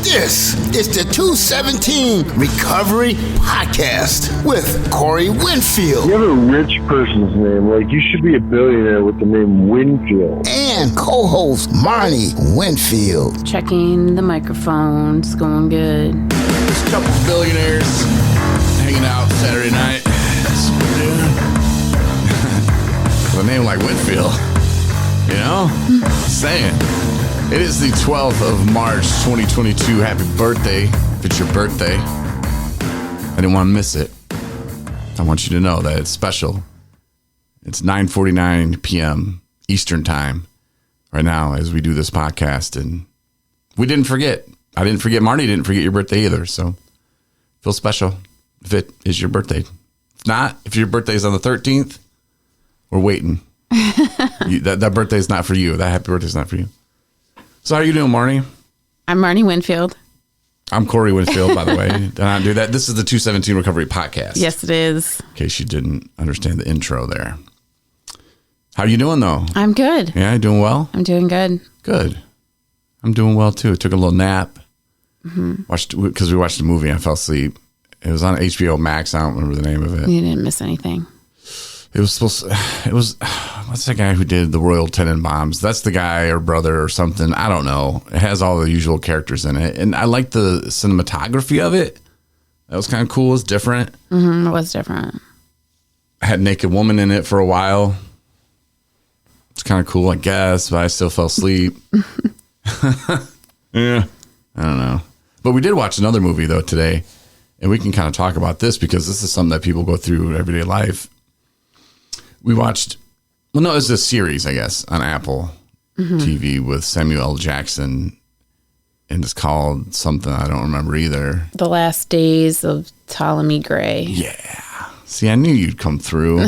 This is the 217 Recovery Podcast with Corey Winfield. You have a rich person's name. Like, you should be a billionaire with the name Winfield. And co-host Marney Winfield. Checking the microphone. It's going good. Just a couple billionaires hanging out Saturday night. That's what we're doing. With a name like Winfield. You know? Saying. It is the 12th of March, 2022. Happy birthday, if it's your birthday. I didn't want to miss it. I want you to know that it's special. It's 9:49 p.m. Eastern Time right now as we do this podcast. And we didn't forget. I didn't forget. Marney didn't forget your birthday either. So feel special if it is your birthday. If not, if your birthday is on the 13th, we're waiting. That birthday is not for you. That happy birthday is not for you. So how are you doing, Marney? I'm Marney Winfield. I'm Corey Winfield, by the way. Did I not do that? This is the 217 Recovery Podcast. Yes, it is. In case you didn't understand the intro there. How are you doing, though? I'm good. Yeah, you doing well? I'm doing good. Good. I'm doing well, too. Took a little nap. Because we watched a movie and I fell asleep. It was on HBO Max. I don't remember the name of it. You didn't miss anything. It was what's that guy who did the Royal Tenenbaums? That's the guy or brother or something. I don't know. It has all the usual characters in it. And I like the cinematography of it. That was kind of cool. It was different. It was different. I had Naked Woman in it for a while. It's kind of cool, I guess, but I still fell asleep. Yeah. I don't know. But we did watch another movie, though, today. And we can kind of talk about this because this is something that people go through in everyday life. We watched, it was a series, I guess, on Apple TV with Samuel L. Jackson, and it's called something I don't remember either. The Last Days of Ptolemy Gray. Yeah. See, I knew you'd come through.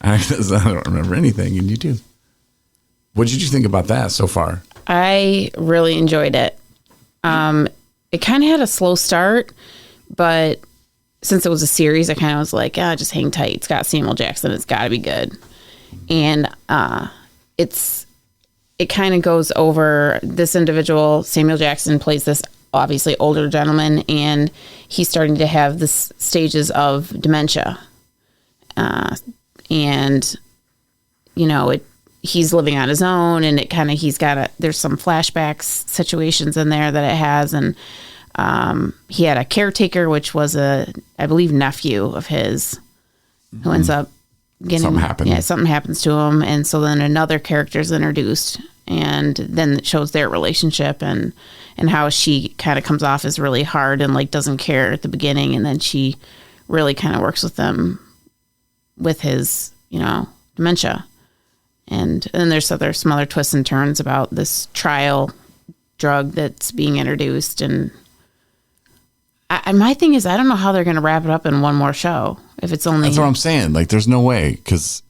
I don't remember anything, and you do. What did you think about that so far? I really enjoyed it. It kind of had a slow start, but since it was a series, I kind of was like, just hang tight. It's got Samuel Jackson. It's got to be good. And it kind of goes over this individual. Samuel Jackson plays this obviously older gentleman, and he's starting to have this stages of dementia. And, you know, he's living on his own, and it kind of, there's some flashbacks situations in there that it has. And he had a caretaker, which was I believe, nephew of his, who ends up getting something happens to him, and so then another character is introduced, and then it shows their relationship and how she kind of comes off as really hard and like doesn't care at the beginning, and then she really kind of works with them with his, dementia, and then there's some other twists and turns about this trial drug that's being introduced. And my thing is, I don't know how they're going to wrap it up in one more show. If it's only... That's what I'm saying. Like, there's no way, because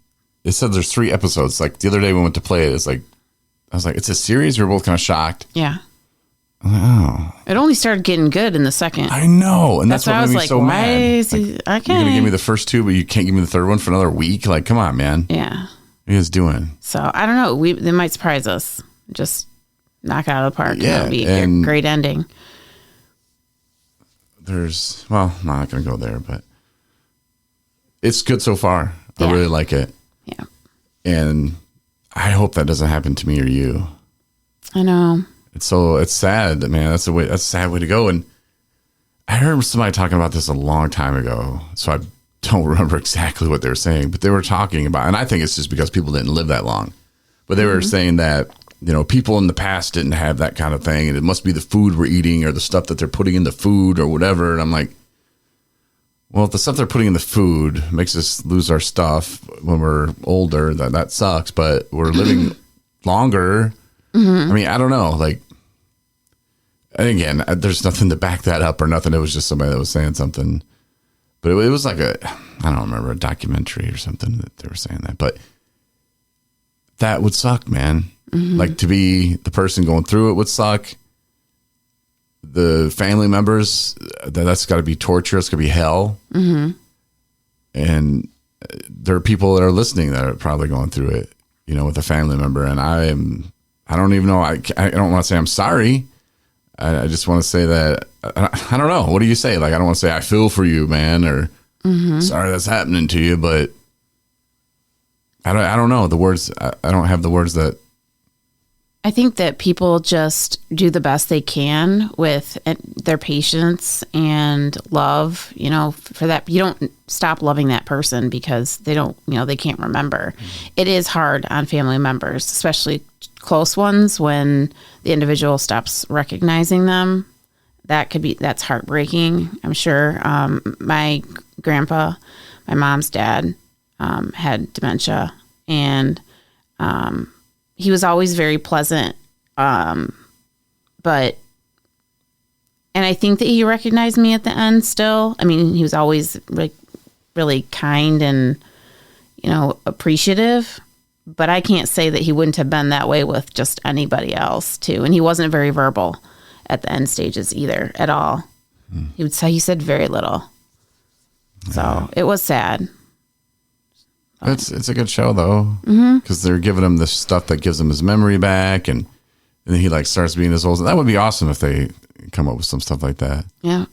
it said there's 3 episodes. Like, the other day we went to play it, I was like, it's a series? We were both kind of shocked. Yeah. I'm like, oh. It only started getting good in the second. I know. And that's what made me so mad. Okay. You're going to give me the first 2, but you can't give me the third one for another week? Like, come on, man. Yeah. What are you guys doing? So, I don't know. They might surprise us. Just knock it out of the park. Yeah. It'll be a great ending. I'm not going to go there, but it's good so far. I really like it. Yeah. And I hope that doesn't happen to me or you. I know. It's sad, man. That's a sad way to go. And I heard somebody talking about this a long time ago, so I don't remember exactly what they were saying, but they were talking about, and I think it's just because people didn't live that long, but they were saying that, people in the past didn't have that kind of thing, and it must be the food we're eating or the stuff that they're putting in the food or whatever. And I'm like, well, if the stuff they're putting in the food makes us lose our stuff when we're older, that sucks, but we're living longer. I mean, I don't know. Like, and again, there's nothing to back that up or nothing. It was just somebody that was saying something, but it was like I don't remember, a documentary or something that they were saying that, but that would suck, man. Like, to be the person going through it would suck. The family members, that's got to be torture. It's going to be hell. And there are people that are listening that are probably going through it, with a family member. And I don't even know. I don't want to say I'm sorry. I just want to say that, I don't know. What do you say? Like, I don't want to say I feel for you, man, or sorry that's happening to you, but I don't know the words. I don't have the words that. I think that people just do the best they can with their patience and love, for that. You don't stop loving that person because they don't, they can't remember. It is hard on family members, especially close ones, when the individual stops recognizing them. That's heartbreaking, I'm sure. My grandpa, my mom's dad, had dementia, and he was always very pleasant, and I think that he recognized me at the end still. I mean, he was always really kind and, appreciative, but I can't say that he wouldn't have been that way with just anybody else too. And he wasn't very verbal at the end stages either at all. He said very little. So it was sad. It's a good show though, because they're giving him the stuff that gives him his memory back, and then he starts being his old. That would be awesome if they come up with some stuff like that. Yeah.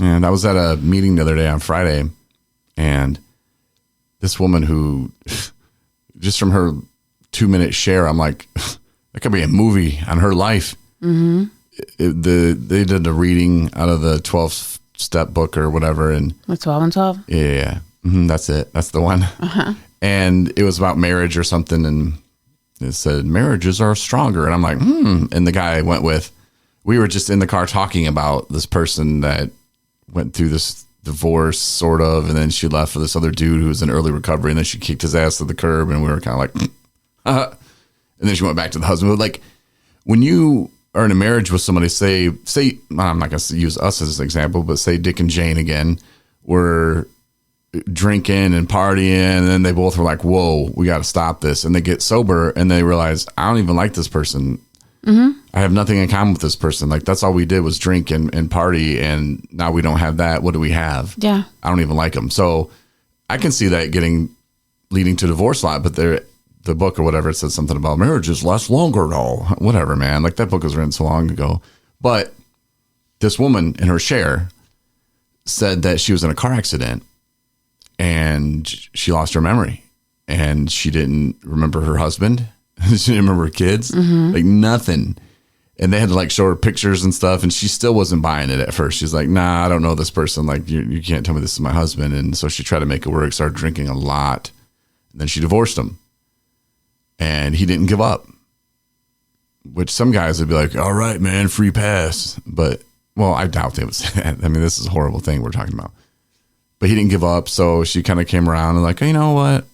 And I was at a meeting the other day on Friday, and this woman who, just from her 2-minute share, I'm like, that could be a movie on her life. Mm-hmm. They did a reading out of the 12-step book or whatever, and the 12 and 12. Yeah, that's it. That's the one. Uh-huh. And it was about marriage or something, and it said marriages are stronger, and I'm like, And the guy I went with, we were just in the car talking about this person that went through this divorce, sort of, and then she left for this other dude who was in early recovery, and then she kicked his ass to the curb, and we were kind of like, and then she went back to the husband. But like, when you are in a marriage with somebody, say, I'm not going to use us as an example, but say Dick and Jane again were drinking and partying, and then they both were like, whoa, we got to stop this. And they get sober and they realize, I don't even like this person. Mm-hmm. I have nothing in common with this person. Like, that's all we did was drink and party, and now we don't have that. What do we have? Yeah. I don't even like them. So I can see that leading to divorce a lot, but the book or whatever, it said something about marriages last longer and all. Whatever, man. Like, that book was written so long ago. But this woman in her share said that she was in a car accident and she lost her memory, and she didn't remember her husband. She didn't remember her kids, like nothing. And they had to show her pictures and stuff, and she still wasn't buying it at first. She's like, nah, I don't know this person. Like, you can't tell me this is my husband. And so she tried to make it work, started drinking a lot. And then she divorced him. And he didn't give up, which some guys would be like, all right, man, free pass. But, well, I doubt they would say that. I mean, this is a horrible thing we're talking about. But he didn't give up. So she kind of came around and like, you know what?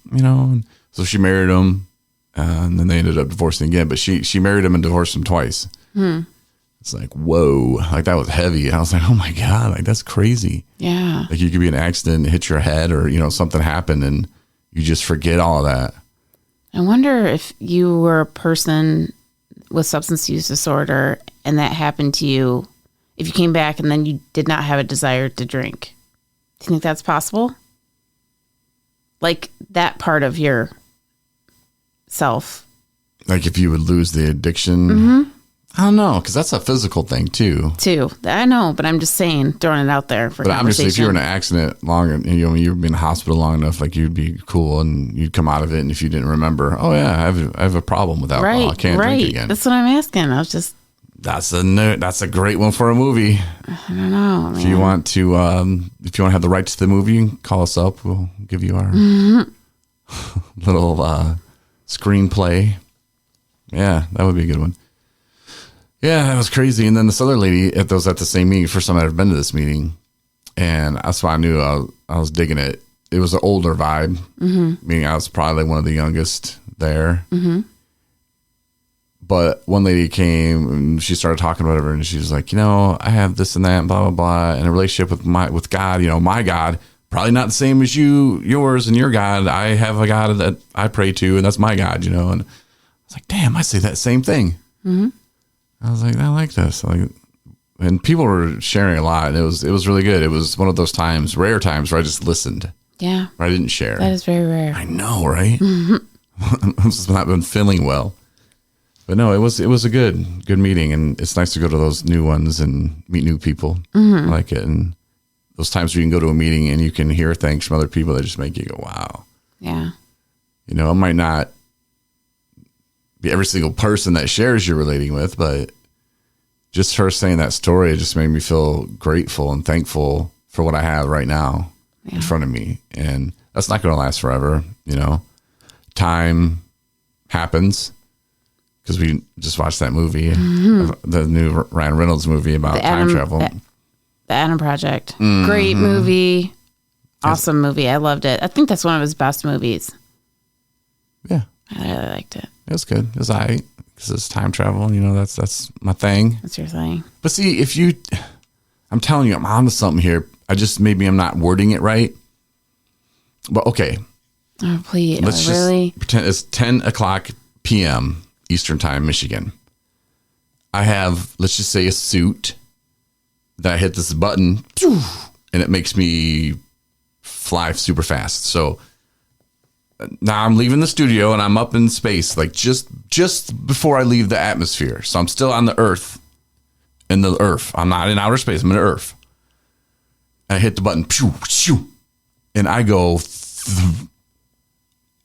So she married him. And then they ended up divorcing again. But she married him and divorced him twice. It's like, whoa. Like, that was heavy. And I was like, oh, my God. Like, that's crazy. Yeah. Like, you could be in an accident, hit your head, or, something happened, and you just forget all of that. I wonder if you were a person with substance use disorder and that happened to you, if you came back and then you did not have a desire to drink. Do you think that's possible? Like, that part of your self. Like, if you would lose the addiction? I don't know, because that's a physical thing, too. I know, but I'm just saying, throwing it out there for conversation. But obviously, if you were in an accident long, and you've been in the hospital long enough, like, you'd be cool, and you'd come out of it, and if you didn't remember, oh, yeah, I have a problem with alcohol. I can't drink again. That's what I'm asking. I was just... That's a great one for a movie. I don't know, man. If you want to have the rights to the movie, call us up. We'll give you our little screenplay. Yeah, that would be a good one. Yeah, that was crazy. And then this other lady that was at the same meeting, first time I'd ever been to this meeting, and that's why I knew I was digging it. It was an older vibe, meaning I was probably one of the youngest there. But one lady came and she started talking about it, and she was like, I have this and that, and blah, blah, blah, and a relationship with God, my God, probably not the same as yours and your God. I have a God that I pray to, and that's my God, And I was like, damn, I say that same thing. I was like, I like this. And people were sharing a lot, and it was really good. It was one of those times, rare times, where I just listened. Yeah. Where I didn't share. That is very rare. I know, right? I've just not been feeling well. But no, it was a good meeting, and it's nice to go to those new ones and meet new people. Mm-hmm. I like it, and those times where you can go to a meeting and you can hear things from other people that just make you go, wow. Yeah. You know, it might not be every single person that shares you're relating with, but just her saying that story, it just made me feel grateful and thankful for what I have right now in front of me. And that's not going to last forever. You know, time happens, because we just watched that movie, the new Ryan Reynolds movie about time travel. The Adam Project. Great movie. Awesome movie. I loved it. I think that's one of his best movies. Yeah. I really liked it. It was good. It was all right, because it's time travel. You know, that's my thing. That's your thing. But see, I'm telling you, I'm onto something here. Maybe I'm not wording it right. But okay. Oh, please. Let's Really? just pretend it's 10 o'clock p.m. Eastern Time, Michigan. I have, let's just say, a suit that I hit this button, and it makes me fly super fast. So now I'm leaving the studio and I'm up in space, like just before I leave the atmosphere. So I'm still on the Earth, in the Earth. I'm not in outer space. I'm in the Earth. And I hit the button, pew, shoo, and I go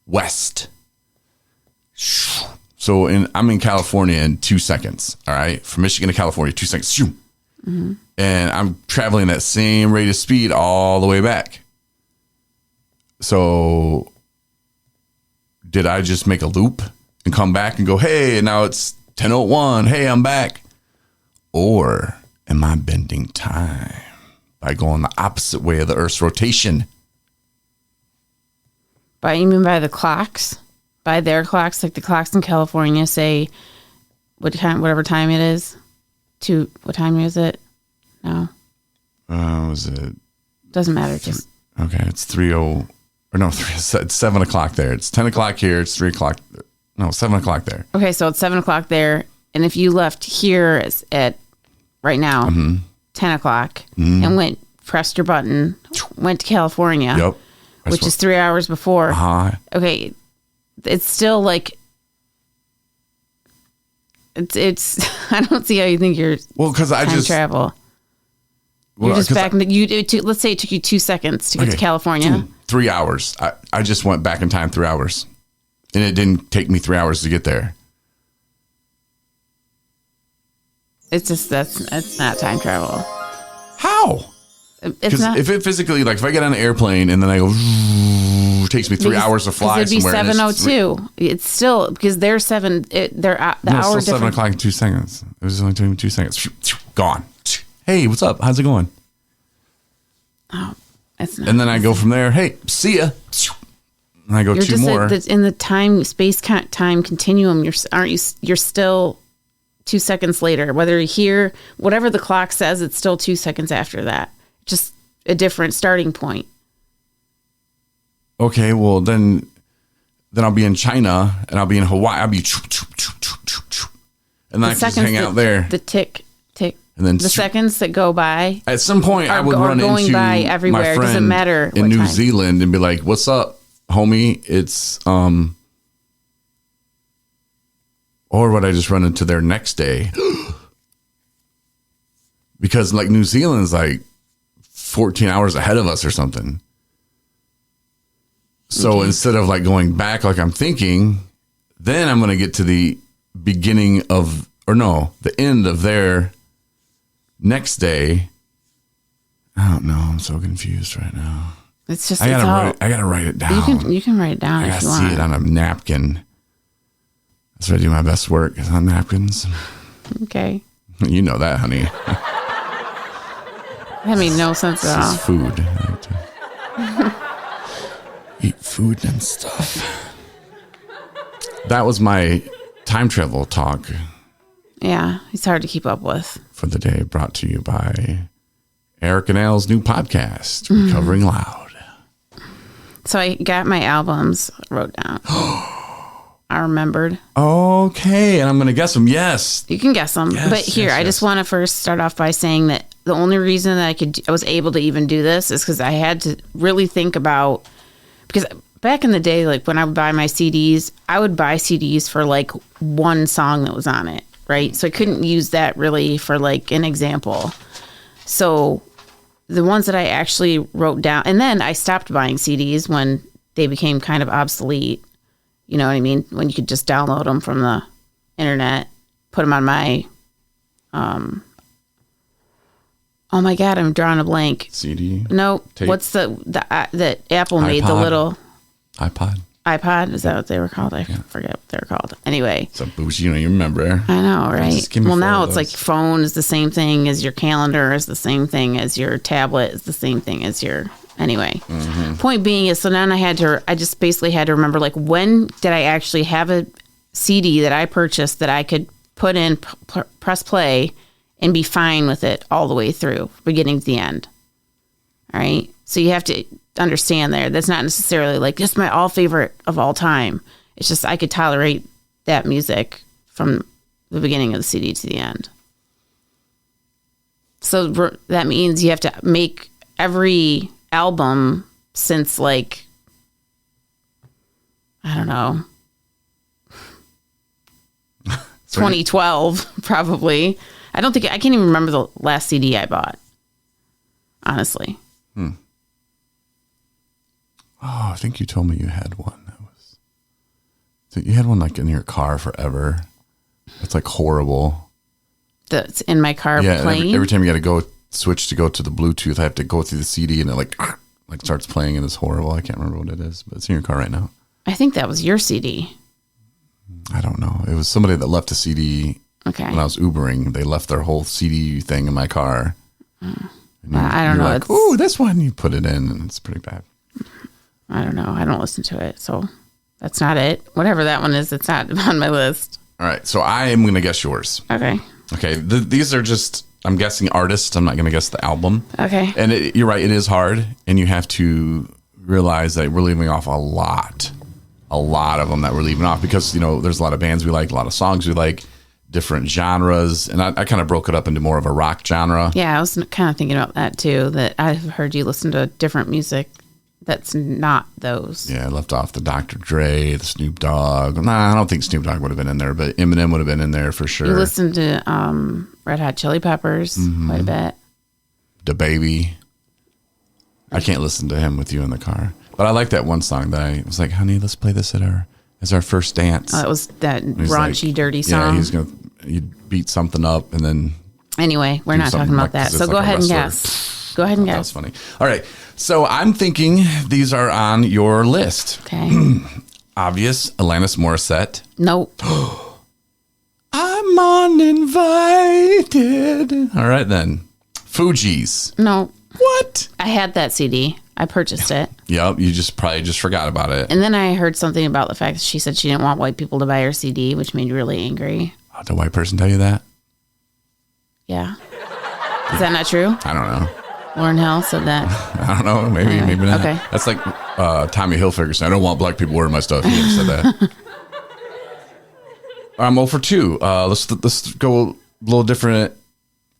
west. So I'm in California in 2 seconds. All right, from Michigan to California, 2 seconds. Shoo. Mm-hmm. And I'm traveling that same rate of speed all the way back. So did I just make a loop and come back and go, hey, and now it's 10:01. Hey, I'm back. Or am I bending time by going the opposite way of the Earth's rotation? You mean by the clocks? By their clocks? Like the clocks in California say whatever time it is? What time is it? No. Was it? Doesn't matter. Just okay. It's 3:00. Or no, it's 7 o'clock there. It's 10 o'clock here. It's 3 o'clock. No, 7 o'clock there. Okay, so it's 7 o'clock there. And if you left here at right now, 10 o'clock, and pressed your button, went to California, Yep. which is 3 hours before. Okay, it's still like it's. I don't see how you think you're because I just travel. You're just back. Let's say it took you 2 seconds to get to California. 3 hours. I just went back in time 3 hours, and it didn't take me 3 hours to get there. It's just it's not time travel. How? It's not. If it physically, like if I get on an airplane and then I go, it takes me 3 hours to fly it'd be somewhere. 7:02. It's still because they're seven. They're the hour it's still 7 difference. o'clock in 2 seconds. It was only taking me 2 seconds. Gone. Hey, what's up? How's it going? Oh, it's not. And then I go from there. Hey, see ya. And I go You're 2 just more. in the time continuum. You're still 2 seconds later. Whether you're here, whatever the clock says, it's still 2 seconds after that. Just a different starting point. Okay, well then I'll be in China and I'll be in Hawaii. I'll be and then I can just hang out there. The tick, and then the seconds that go by. At some point, I would run into by everywhere. my It doesn't friend matter in what New time. Zealand and be like, "What's up, homie?" It's or would I just run into there next day? Because like New Zealand's like 14 hours ahead of us or something. So instead of like going back like I'm thinking, then I'm going to get to the beginning of, the end of their next day. I don't know. I'm so confused right now. It's just I gotta write it down. You can write it down I if gotta you want. see it on a napkin. That's where I do my best work, is on napkins. Okay. You know that, honey. That made no sense at all. It's food. I like to eat food and stuff. That was my time travel talk Yeah, it's hard to keep up with. for the day, brought to you by Eric and Al's new podcast, Recovering Loud. So I got my albums, wrote down. I remembered. Okay, and I'm going to guess them. Yes. You can guess them. Yes, But here, yes, I just want to first start off by saying that the only reason that I was able to even do this is because I had to really think about, because back in the day, like when I would buy my CDs, I would buy CDs for like one song that was on it, right? So I couldn't use that really for like an example. So the ones that I actually wrote down, and then I stopped buying CDs when they became kind of obsolete. You know what I mean? When you could just download them from the internet, put them on my, oh my God, I'm drawing a blank. CD? No, Tape? what's that Apple made, the little iPod? Is that what they were called? I forget what they were called. Anyway. So bougie, you don't even remember. I know, right? Just give me Well, four now of it's like those. phone is the same thing as your calendar, is the same thing as your tablet, is the same thing as your, anyway. Point being is, so then I just basically had to remember, like, when did I actually have a CD that I purchased that I could put in, press play, and be fine with it all the way through, beginning to the end. All right? So you have to understand there. That's not necessarily like, this is my all favorite of all time. It's just I could tolerate that music from the beginning of the CD to the end. So that means you have to make every album since, like, I don't know, 2012, probably. I can't even remember the last CD I bought, honestly. Oh, I think you told me you had one. So you had one like in your car forever. It's like horrible. That's in my car Yeah, playing. every time you got to go switch to go to the Bluetooth, I have to go through the CD and it like starts playing and it's horrible. I can't remember what it is, but it's in your car right now. I think that was your CD. I don't know. It was somebody that left a CD Okay. when I was Ubering. They left their whole CD thing in my car. I don't know. Like, ooh, this one. You put it in and it's pretty bad. I don't know. I don't listen to it. So that's not it. Whatever that one is, it's not on my list. All right. So I am going to guess yours. Okay. Okay. These are just, I'm guessing artists. I'm not going to guess the album. Okay. And you're right. It is hard. And you have to realize that we're leaving off a lot of them that we're leaving off because, you know, there's a lot of bands we like, a lot of songs we like, different genres. And I kind of broke it up into more of a rock genre. Yeah, I was kind of thinking about that too, that I've heard you listen to different music that's not those. Yeah, I left off the Dr. Dre, the Snoop Dogg. Nah, I don't think Snoop Dogg would have been in there, but Eminem would have been in there for sure. You listened to Red Hot Chili Peppers quite a bit. Da Baby. I can't listen to him with you in the car. But I like that one song that I was like, honey, let's play this as our first dance. Oh, it was that He's raunchy, like, dirty Yeah, song. he'd beat something up and then. Anyway, we're do not talking something about like- that. 'cause So it's go like a ahead and wrestler. guess. Go ahead and That's guess. funny. All right. So I'm thinking these are on your list. Okay. Obvious, Alanis Morissette. Nope. I'm uninvited. All right, then. Fugees. No. What? I had that CD. I purchased it. Yep, you probably just forgot about it. And then I heard something about the fact that she said she didn't want white people to buy her CD, which made me really angry. Oh, did a white person tell you that? Yeah. Is that not true? I don't know. Lauren Hill said that. I don't know. Maybe, Anyway, maybe not. okay. That's like Tommy Hilfiger saying, I don't want black people wearing my stuff. He never said that. I'm 0 for 2. Let's go a little different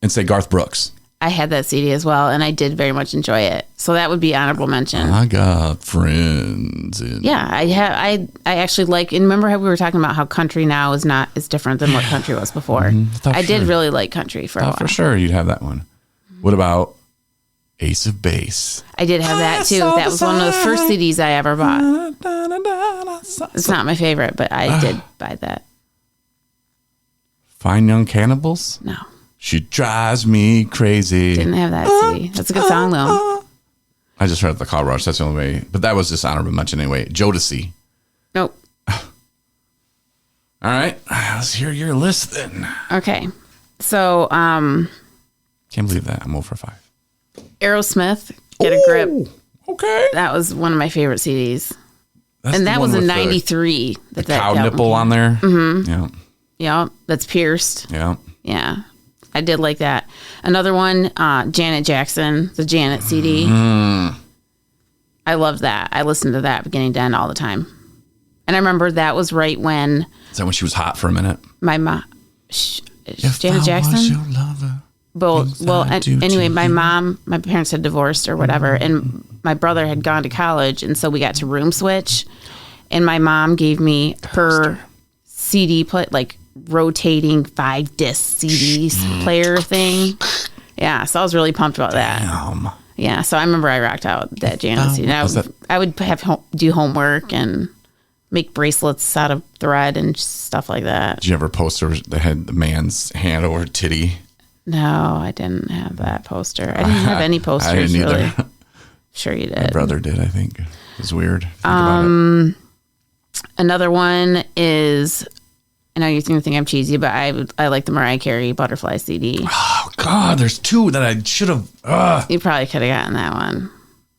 and say Garth Brooks. I had that CD as well, and I did very much enjoy it. So that would be honorable mention. I got friends. Yeah, I actually like, and remember how we were talking about how country now is different than what country was before. I did really like country for a while. For sure you'd have that one. What about Ace of Base? I did have that too. That was one of the first CDs I ever bought. It's not my favorite, but I did buy that. Fine Young Cannibals? No, She drives me crazy. didn't have that CD. That's a good song though. I just heard the car rush. That's the only way. But that was just honorable mention anyway. Jodeci. Nope. All right. Let's hear your list then. Okay. So, Can't believe that. I'm 0 for 5. Aerosmith, Get a Grip. Okay. That was one of my favorite CDs. That's And the that one was in with '93. The cow nipple on there. Mm-hmm. Yeah. Yeah, that's pierced. Yeah. Yeah, I did like that. Another one, Janet Jackson, the Janet CD. I loved that. I listened to that beginning to end all the time. And I remember that was right when Is that when she was hot for a minute? my mom, Janet Jackson. Lover, Well, things I do anyway, to my you. mom, my parents had divorced or whatever, and my brother had gone to college, and so we got to room switch, and my mom gave me her CD play, like rotating 5-disc CD player thing. Yeah, so I was really pumped about that. Damn. Yeah, so I remember I rocked out that Janet CD. I would have do homework and make bracelets out of thread and stuff like that. Did you ever poster that had the man's hand over titty? No, I didn't have that poster. I didn't have any posters. I didn't either. Really. Sure you did. My brother did, I think. It was weird. Think about it. Another one is, I know you're going to think I'm cheesy, but I like the Mariah Carey Butterfly CD. Oh, God, there's two that I should have. You probably could have gotten that one.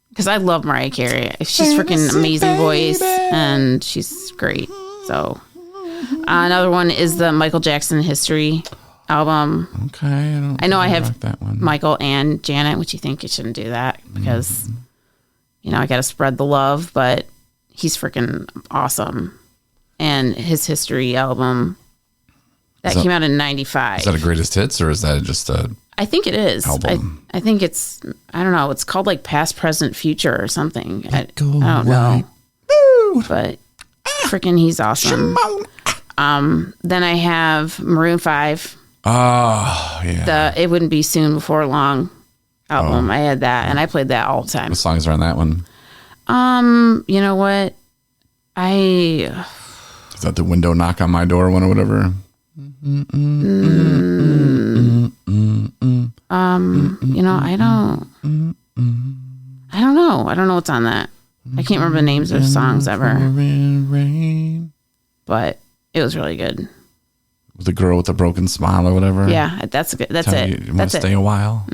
Because I love Mariah Carey. She's freaking amazing voice, and she's great. So, another one is the Michael Jackson History album. Okay. I know I have that one. Michael and Janet, which you think you shouldn't do that because, I got to spread the love, but he's freaking awesome. And his History album, that came out in 95. Is that a greatest hits or is that just a I think it is. album? I think it's, I don't know, it's called like Past, Present, Future or something. I don't know. But freaking he's awesome. Then I have Maroon 5. Oh, yeah. The It Wouldn't Be Soon Before Long album. I had that, and I played that all the time. What songs are on that one? You know what? Is that the Window Knock on My Door one or whatever? I don't know. I don't know what's on that. I can't remember the names of songs ever. But it was really good. The girl with the broken smile or whatever. Yeah, that's good. That's it. You want That's to it. stay a while?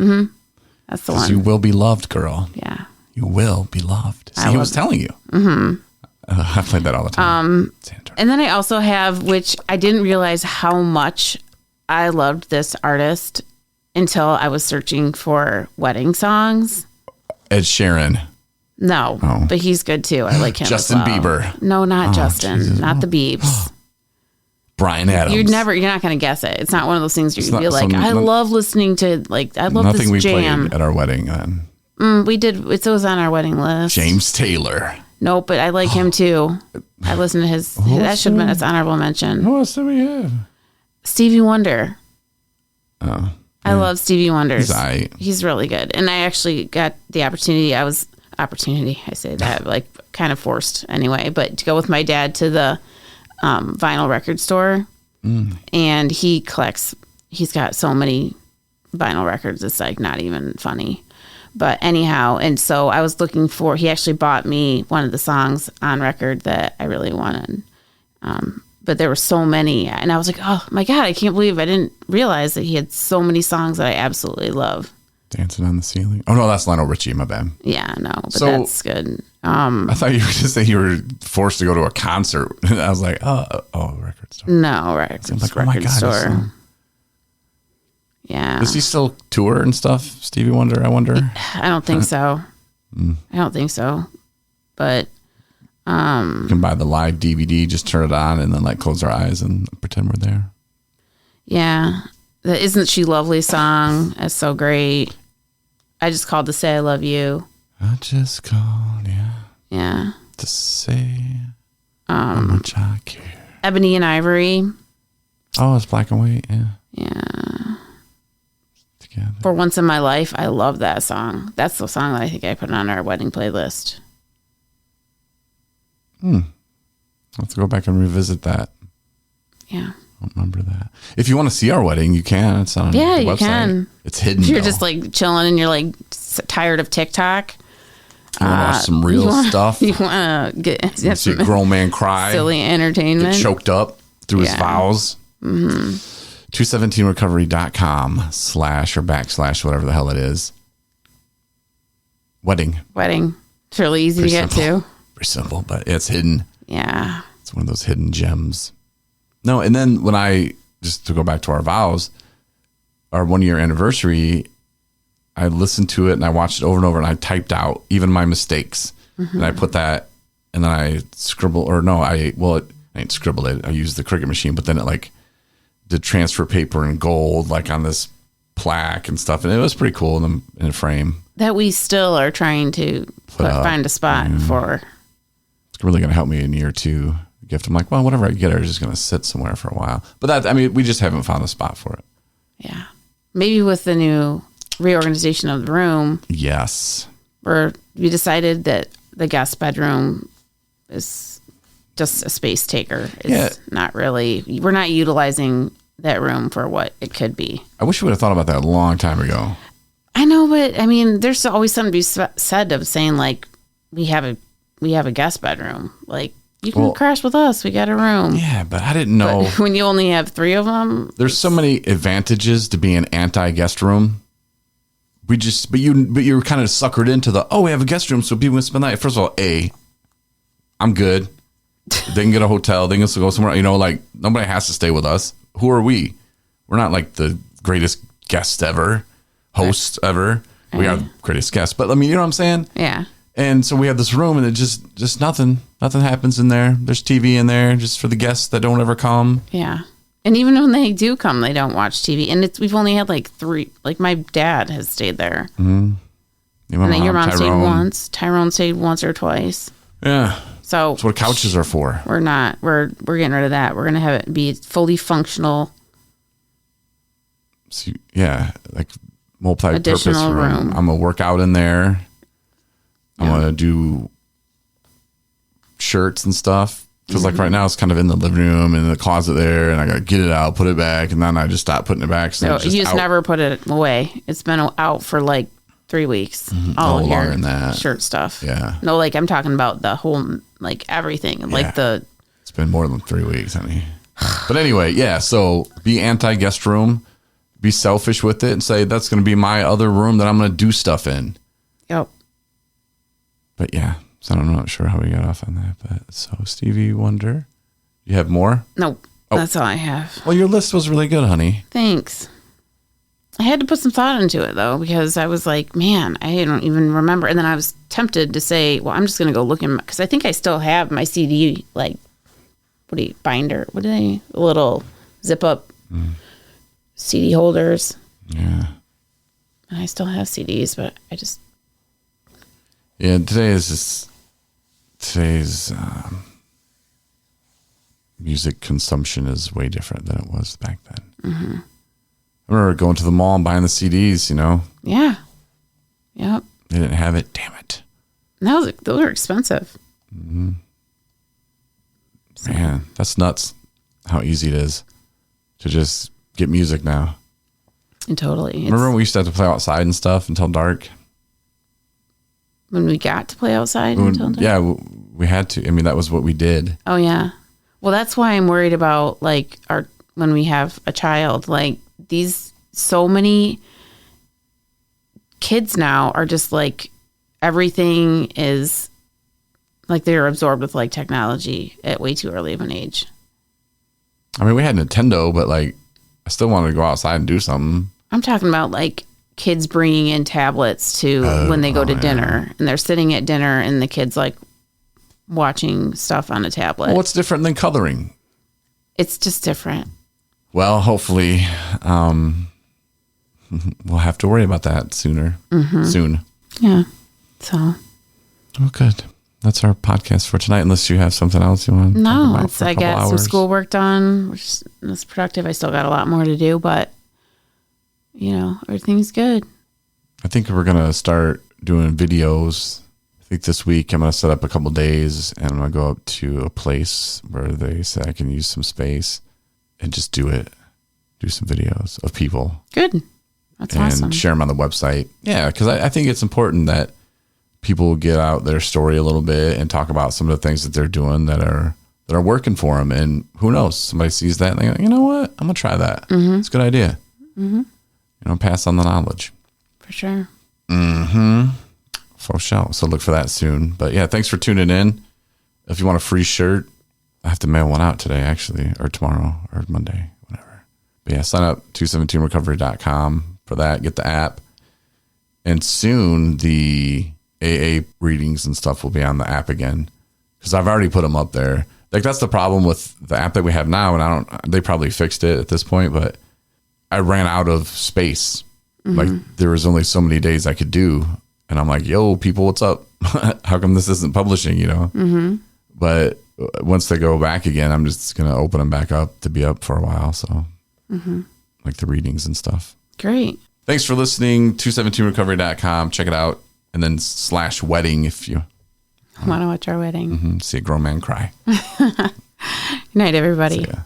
That's the 'Cause one. you will be loved, girl. Yeah. You will be loved. See, he was telling you. I played that all the time. And then I also have, which I didn't realize how much I loved this artist until I was searching for wedding songs. Ed Sheeran. No, but he's good too. I like him. Justin as well. Bieber. No, not Justin. Jesus. Not the Biebs. Brian Adams. You're not going to guess it. It's not one of those things you'd be like, so I love listening to, like, I love Nothing we this jam. played at our wedding then. We did. It was on our wedding list. James Taylor. Nope, but I like him too. I listen to his. That should have been its honorable mention. Who else do we have? Stevie Wonder. Oh. I love Stevie Wonder. He's He's really good. And I actually got the opportunity. I say that like kind of forced anyway, but to go with my dad to the vinyl record store. And he collects, he's got so many vinyl records. It's like not even funny. But anyhow, and so I was looking for, he actually bought me one of the songs on record that I really wanted. But there were so many. And I was like, oh my God, I can't believe I didn't realize that he had so many songs that I absolutely love. Dancing on the Ceiling. Oh, no, that's Lionel Richie. My bad. Yeah, no, but So- that's good. I thought you were just saying you were forced to go to a concert. I was like, record store. No, record, I'm like, oh my record God. store. Yeah. Does he still tour and stuff? Stevie Wonder, I wonder. I don't think so. I don't think so. But You can buy the live DVD, just turn it on, and then like close our eyes and pretend we're there. yeah, the Isn't She Lovely song is so great. I just called to say I love you. I just called, Yeah. to say how much I care. Ebony and Ivory. Oh, it's black and white, yeah. Yeah. Together. For Once in My Life, I love that song. That's the song that I think I put on our wedding playlist. Let's go back and revisit that. Yeah. I don't remember that. If you want to see our wedding, you can. It's on Yeah, the you website. can. It's hidden. If you're though. just like chilling and you're like tired of TikTok. You want to watch some real stuff. You want to get See a some grown man cry, silly get entertainment. choked up through his Yeah. vows. 217recovery.com/or/, whatever the hell it is. Wedding. Wedding. It's really easy to get simple. to. Very simple, but it's hidden. Yeah. It's one of those hidden gems. No, and then when just to go back to our vows, our 1-year anniversary, I listened to it and I watched it over and over and I typed out even my mistakes. And I put that, and then I scribbled, I ain't scribbled it. I used the Cricut machine, but then it like did transfer paper in gold, like on this plaque and stuff, and it was pretty cool in a frame. That we still are trying to find a spot for. It's really going to help me in year 2. Gift. I'm like, well, whatever I get her is just going to sit somewhere for a while. But we just haven't found a spot for it. Yeah. Maybe with the new reorganization of the room. Yes. We decided that the guest bedroom is just a space taker. It's not really, we're not utilizing that room for what it could be. I wish we would have thought about that a long time ago. I know, but I mean, there's always something to be said of saying like, we have a guest bedroom. Like, you can crash with us. We got a room. Yeah, but I didn't know. But when you only have 3 of them. There's so many advantages to being anti-guest room. But you're kind of suckered into we have a guest room so people can spend the night. First of all, I'm good. They can get a hotel. They can go somewhere. Like nobody has to stay with us. Who are we? We're not like the greatest guests ever, hosts ever. We are the greatest guests. But I mean, you know what I'm saying? Yeah. And so we have this room, and it just nothing happens in there. There's TV in there just for the guests that don't ever come. Yeah. And even when they do come, they don't watch TV. And we've only had like 3. Like my dad has stayed there. Mm-hmm. And then your mom stayed once. Tyrone stayed once or twice. Yeah. So that's what couches are for. We're getting rid of that. We're gonna have it be fully functional. So, yeah, like multi-purpose Additional room. I'm gonna work out in there. I'm going to do shirts and stuff. Because like right now it's kind of in the living room and in the closet there. And I got to get it out, put it back. And then I just stopped putting it back. So you just never put it away. It's been out for like 3 weeks. All of longer than that. Shirt stuff. Yeah. No, like I'm talking about the whole, like everything. Yeah. Like It's been more than 3 weeks, honey. But anyway, yeah. So be anti-guest room. Be selfish with it and say that's going to be my other room that I'm going to do stuff in. Yep. But yeah, so I'm not sure how we got off on that. But so Stevie Wonder, you have more? No, that's all I have. Well, your list was really good, honey. Thanks. I had to put some thought into it though, because I was like, man, I don't even remember. And then I was tempted to say, well, I'm just going to go look in, because I think I still have my CD, like, binder? What are they? Little zip up CD holders. Yeah. And I still have CDs, but I just. Yeah, today's music consumption is way different than it was back then. Mm-hmm. I remember going to the mall and buying the CDs, Yeah. Yep. They didn't have it. Damn it. Those are expensive. Mm-hmm. Man, that's nuts how easy it is to just get music now. And totally. Remember when we used to have to play outside and stuff until dark? When we got to play outside until dark? Yeah, we had to. I mean, that was what we did. Oh, yeah. Well, that's why I'm worried about, like, when we have a child. Like, so many kids now are just, like, everything is, like, they're absorbed with, like, technology at way too early of an age. I mean, we had Nintendo, but, like, I still wanted to go outside and do something. I'm talking about, like, kids bringing in tablets when they go to dinner, and they're sitting at dinner and the kids like watching stuff on a tablet. Well, what's different than coloring? It's just different. Well, hopefully we'll have to worry about that soon. Yeah. So. Oh, good. That's our podcast for tonight, unless you have something else you want to talk about for a couple I got hours. some schoolwork done, which is productive. I still got a lot more to do, but everything's good. I think we're going to start doing videos. I think this week I'm going to set up a couple days and I'm going to go up to a place where they say I can use some space and just do some videos of people. Good. That's awesome. And share them on the website. Yeah, because I think it's important that people get out their story a little bit and talk about some of the things that they're doing that are working for them. And who knows, somebody sees that and they go, you know what? I'm going to try that. Mm-hmm. It's a good idea. Mm-hmm. Pass on the knowledge. For sure. Mm-hmm. For sure. So look for that soon. But yeah, thanks for tuning in. If you want a free shirt, I have to mail one out today, actually, or tomorrow, or Monday, whatever. But yeah, sign up 217recovery.com for that. Get the app. And soon the AA readings and stuff will be on the app again. Because I've already put them up there. Like, that's the problem with the app that we have now. And they probably fixed it at this point, but I ran out of space Like there was only so many days I could do. And I'm like, yo, people, what's up? How come this isn't publishing, you know? Mm-hmm. But once they go back again, I'm just going to open them back up to be up for a while. So like the readings and stuff. Great. Thanks for listening. 217recovery.com. Check it out. And then /wedding if you want to watch our wedding. see a grown man cry. Good night, everybody. See ya.